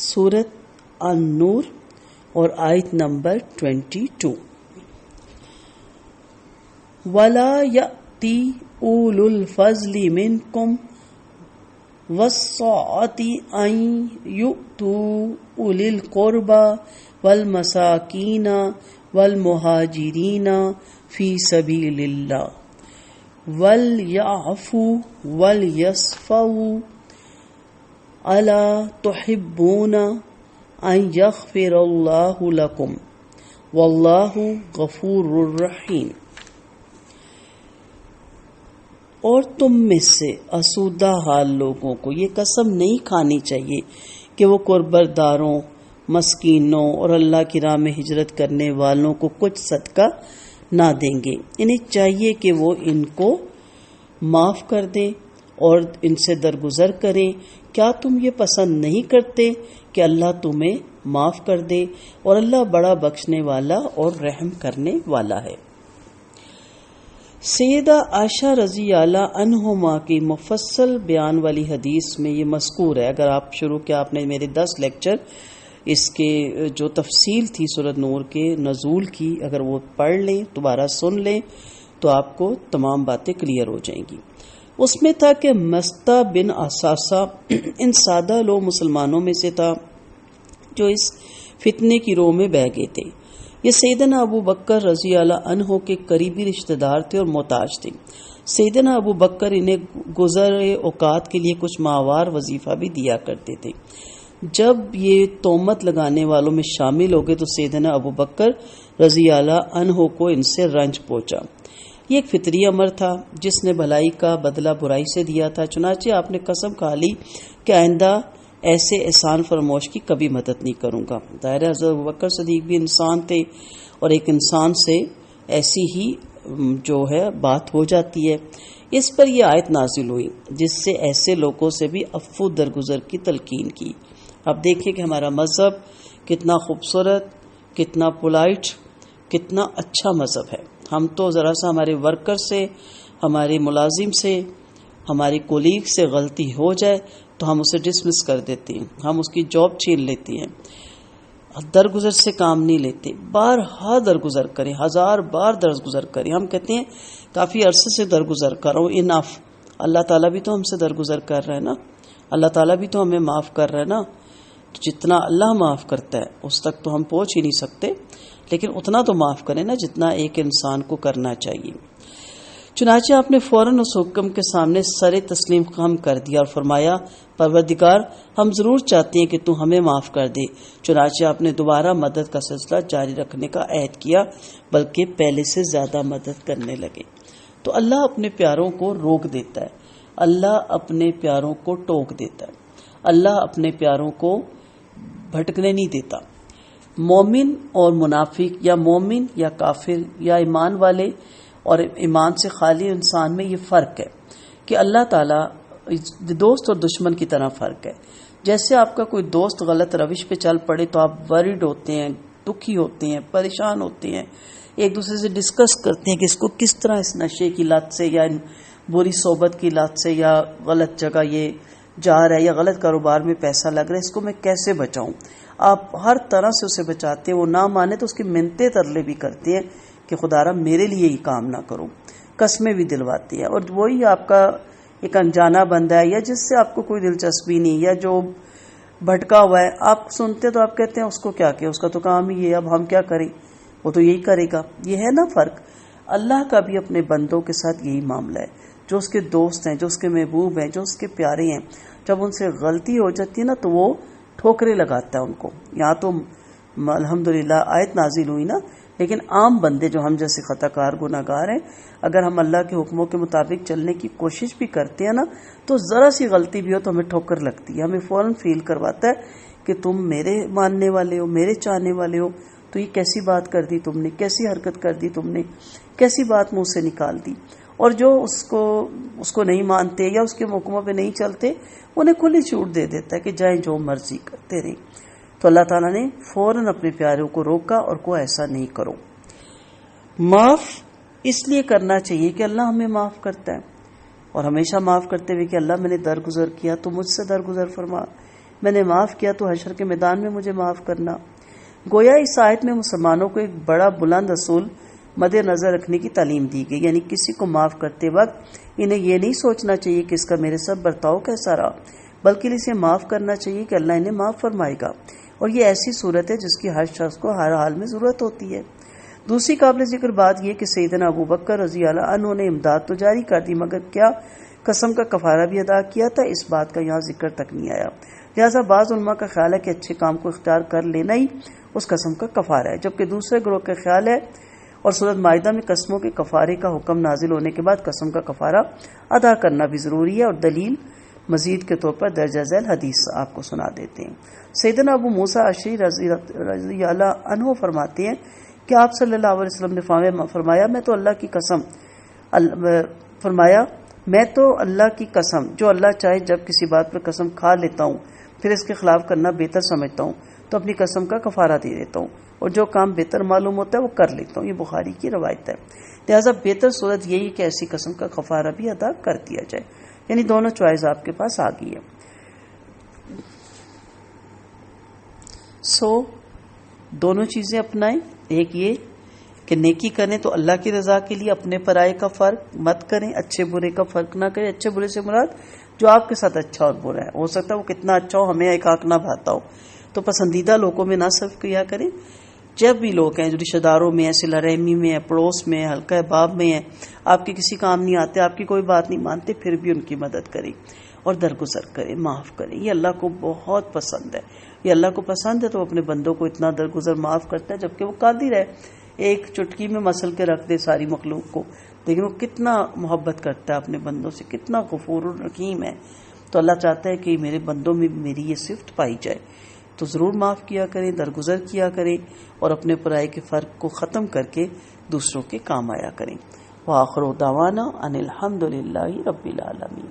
سورت النور اور آیت نمبر 22۔ وَلَا يَأْتِي أُولُو الْفَضْلِ مِنْكُمْ وَالسَّعَةِ أَنْ يُؤْتُوا أُولِي الْقُرْبَى وَالْمَسَاكِينَ وَالْمُهَاجِرِينَ فِي سَبِيلِ اللَّهِ وَلْيَعْفُوا وَلْيَصْفَحُوا أَلَا تُحِبُّونَ أَنْ يَغْفِرَ اللَّهُ لَكُمْ وَاللَّهُ غَفُورٌ رَحِيمٌ۔ اور تم میں سے آسودہ حال لوگوں کو یہ قسم نہیں کھانی چاہیے کہ وہ قربت داروں، مسکینوں اور اللہ کی راہ میں ہجرت کرنے والوں کو کچھ صدقہ نہ دیں گے۔ انہیں چاہیے کہ وہ ان کو معاف کر دیں اور ان سے درگزر کریں۔ کیا تم یہ پسند نہیں کرتے کہ اللہ تمہیں معاف کر دے؟ اور اللہ بڑا بخشنے والا اور رحم کرنے والا ہے۔ سیدہ عائشہ رضی اللہ عنہما کی مفصل بیان والی حدیث میں یہ مذکور ہے۔ اگر آپ شروع کیا آپ نے میرے 10 لیکچر اس کے جو تفصیل تھی سورۃ نور کے نزول کی، اگر وہ پڑھ لیں، دوبارہ سن لیں تو آپ کو تمام باتیں کلیئر ہو جائیں گی۔ اس میں تھا کہ مستہ بن اساسہ ان سادہ لوگ مسلمانوں میں سے تھا جو اس فتنے کی رو میں بہہ گئے تھے۔ یہ سیدنا ابو بکر رضی اللہ عنہ کے قریبی رشتہ دار تھے اور محتاج تھے۔ سیدنا ابو بکر انہیں گزر اوقات کے لیے کچھ ماہوار وظیفہ بھی دیا کرتے تھے۔ جب یہ تہمت لگانے والوں میں شامل ہو گئے تو سیدنا ابو بکر رضی اللہ عنہ کو ان سے رنج پہنچا۔ یہ ایک فطری امر تھا جس نے بھلائی کا بدلہ برائی سے دیا تھا، چنانچہ آپ نے قسم کھا لی کہ آئندہ ایسے احسان فرموش کی کبھی مدد نہیں کروں گا۔ ظاہر حضرت ابوبکر صدیق بھی انسان تھے اور ایک انسان سے ایسی ہی جو ہے بات ہو جاتی ہے۔ اس پر یہ آیت نازل ہوئی جس سے ایسے لوگوں سے بھی عفو درگزر کی تلقین کی۔ اب دیکھیں کہ ہمارا مذہب کتنا خوبصورت، کتنا پولائٹ، کتنا اچھا مذہب ہے۔ ہم تو ذرا سا ہمارے ورکر سے، ہمارے ملازم سے، ہماری کولیگ سے غلطی ہو جائے تو ہم اسے ڈسمس کر دیتے ہیں، ہم اس کی جاب چھین لیتے ہیں، درگزر سے کام نہیں لیتے۔ بارہا درگزر کریں، 1000 بار درگزر کریں۔ ہم کہتے ہیں کافی عرصے سے درگزر کر رہا ہوں، انف۔ اللہ تعالیٰ بھی تو ہم سے درگزر کر رہا ہے نا، اللہ تعالیٰ بھی تو ہمیں معاف کر رہا ہے نا۔ تو جتنا اللہ معاف کرتا ہے اس تک تو ہم پہنچ ہی نہیں سکتے، لیکن اتنا تو معاف کریں نا جتنا ایک انسان کو کرنا چاہیے۔ چنانچہ آپ نے فوراً اس حکم کے سامنے سر تسلیم خم کر دیا اور فرمایا، پروردگار ہم ضرور چاہتے ہیں کہ تو ہمیں معاف کر دے۔ چنانچہ آپ نے دوبارہ مدد کا سلسلہ جاری رکھنے کا عہد کیا، بلکہ پہلے سے زیادہ مدد کرنے لگے۔ تو اللہ اپنے پیاروں کو روک دیتا ہے، اللہ اپنے پیاروں کو ٹوک دیتا ہے، اللہ اپنے پیاروں کو بھٹکنے نہیں دیتا۔ مومن اور منافق، یا مومن یا کافر، یا ایمان والے اور ایمان سے خالی انسان میں یہ فرق ہے کہ اللہ تعالیٰ دوست اور دشمن کی طرح فرق ہے۔ جیسے آپ کا کوئی دوست غلط روش پہ چل پڑے تو آپ ورڈ ہوتے ہیں، دکھی ہوتے ہیں، پریشان ہوتے ہیں، ایک دوسرے سے ڈسکس کرتے ہیں کہ اس کو کس طرح اس نشے کی لت سے یا بری صحبت کی لت سے یا غلط جگہ یہ جا رہا ہے یا غلط کاروبار میں پیسہ لگ رہا ہے، اس کو میں کیسے بچاؤں۔ آپ ہر طرح سے اسے بچاتے ہیں، وہ نہ مانے تو اس کی منتیں ترلے بھی کرتے ہیں کہ خدا را میرے لیے یہ کام نہ کرو، قسمیں بھی دلواتی ہیں۔ اور وہی آپ کا ایک انجانا بندہ ہے یا جس سے آپ کو کوئی دلچسپی نہیں، یا جو بھٹکا ہوا ہے، آپ سنتے تو آپ کہتے ہیں اس کو کیا کہ اس کا تو کام ہی ہے، اب ہم کیا کریں، وہ تو یہی کرے گا۔ یہ ہے نا فرق۔ اللہ کا بھی اپنے بندوں کے ساتھ یہی معاملہ ہے، جو اس کے دوست ہیں، جو اس کے محبوب ہیں، جو اس کے پیارے ہیں، جب ان سے غلطی ہو جاتی ہے نا تو وہ ٹھوکریں لگاتا ہے ان کو۔ یہاں تو الحمدللہ آیت نازل ہوئی نا، لیکن عام بندے جو ہم جیسے خطا کار گناہ گار ہیں، اگر ہم اللہ کے حکموں کے مطابق چلنے کی کوشش بھی کرتے ہیں نا تو ذرا سی غلطی بھی ہو تو ہمیں ٹھوکر لگتی ہے، ہمیں فوراً فیل کرواتا ہے کہ تم میرے ماننے والے ہو، میرے چاہنے والے ہو، تو یہ کیسی بات کر دی تم نے، کیسی حرکت کر دی تم نے، کیسی بات منہ سے نکال دی۔ اور جو اس کو نہیں مانتے یا اس کے حکموں پہ نہیں چلتے، انہیں کھلی چھوٹ دے دیتا ہے کہ جائیں جو مرضی کرتے رہیں۔ تو اللہ تعالیٰ نے فوراً اپنے پیاروں کو روکا اور کو ایسا نہیں کرو۔ معاف اس لیے کرنا چاہیے کہ اللہ ہمیں معاف کرتا ہے، اور ہمیشہ معاف کرتے ہوئے کہ اللہ میں نے درگزر کیا تو مجھ سے درگزر فرما، میں نے معاف کیا تو حشر کے میدان میں مجھے معاف کرنا۔ گویا اس آیت میں مسلمانوں کو ایک بڑا بلند اصول مد نظر رکھنے کی تعلیم دی گئی، یعنی کسی کو معاف کرتے وقت انہیں یہ نہیں سوچنا چاہیے کہ اس کا میرے ساتھ برتاؤ کیسا رہا، بلکہ اسے معاف کرنا چاہیے کہ اللہ انہیں معاف فرمائے گا، اور یہ ایسی صورت ہے جس کی ہر شخص کو ہر حال میں ضرورت ہوتی ہے۔ دوسری قابل ذکر بات یہ کہ سیدنا ابو بکر رضی اللہ عنہ نے امداد تو جاری کر دی، مگر کیا قسم کا کفارہ بھی ادا کیا تھا؟ اس بات کا یہاں ذکر تک نہیں آیا۔ لہٰذا بعض علماء کا خیال ہے کہ اچھے کام کو اختیار کر لینا ہی اس قسم کا کفارہ ہے، جبکہ دوسرے گروہ کا خیال ہے اور سورۃ مائدہ میں قسموں کے کفارے کا حکم نازل ہونے کے بعد قسم کا کفارہ ادا کرنا بھی ضروری ہے، اور دلیل مزید کے طور پر درجہ ذیل حدیث آپ کو سنا دیتے ہیں۔ سیدنا ابو موسیٰ اشعری رضی اللہ عنہ فرماتے ہیں کہ آپ صلی اللہ علیہ وسلم نے فرمایا میں تو اللہ کی قسم جو اللہ چاہے جب کسی بات پر قسم کھا لیتا ہوں پھر اس کے خلاف کرنا بہتر سمجھتا ہوں تو اپنی قسم کا کفارہ دے دیتا ہوں، اور جو کام بہتر معلوم ہوتا ہے وہ کر لیتا ہوں۔ یہ بخاری کی روایت ہے۔ لہٰذا بہتر صورت یہی ہے کہ ایسی قسم کا کفارہ بھی ادا کر دیا جائے، یعنی دونوں چوائز آپ کے پاس آ گئی ہے۔ دونوں چیزیں اپنائیں، ایک یہ کہ نیکی کریں تو اللہ کی رضا کے لیے، اپنے پرائے کا فرق مت کریں، اچھے برے کا فرق نہ کریں۔ اچھے برے سے مراد جو آپ کے ساتھ اچھا اور برا ہے، ہو سکتا ہے وہ کتنا اچھا ہو ہمیں ایک آنکھ نہ بھاتا ہو، تو پسندیدہ لوگوں میں نہ صرف کیا کریں۔ جب بھی لوگ ہیں جو رشتہ داروں میں ہیں، صلہ رحمی میں ہیں، پڑوس میں ہیں، حلقہ باب میں ہیں، آپ کے کسی کام نہیں آتے، آپ کی کوئی بات نہیں مانتے، پھر بھی ان کی مدد کریں اور درگزر کریں، معاف کریں۔ یہ اللہ کو بہت پسند ہے، یہ اللہ کو پسند ہے تو اپنے بندوں کو اتنا درگزر معاف کرتا ہے، جبکہ وہ قادر ہے ایک چٹکی میں مسل کے رکھ دے ساری مخلوق کو، لیکن وہ کتنا محبت کرتا ہے اپنے بندوں سے، کتنا غفور الرحیم ہے۔ تو اللہ چاہتا ہے کہ میرے بندوں میں میری یہ صفت پائی جائے، تو ضرور معاف کیا کریں، درگزر کیا کریں، اور اپنے پرائے کے فرق کو ختم کر کے دوسروں کے کام آیا کریں۔ وآخر دعوانا ان الحمد للہ رب العالمین۔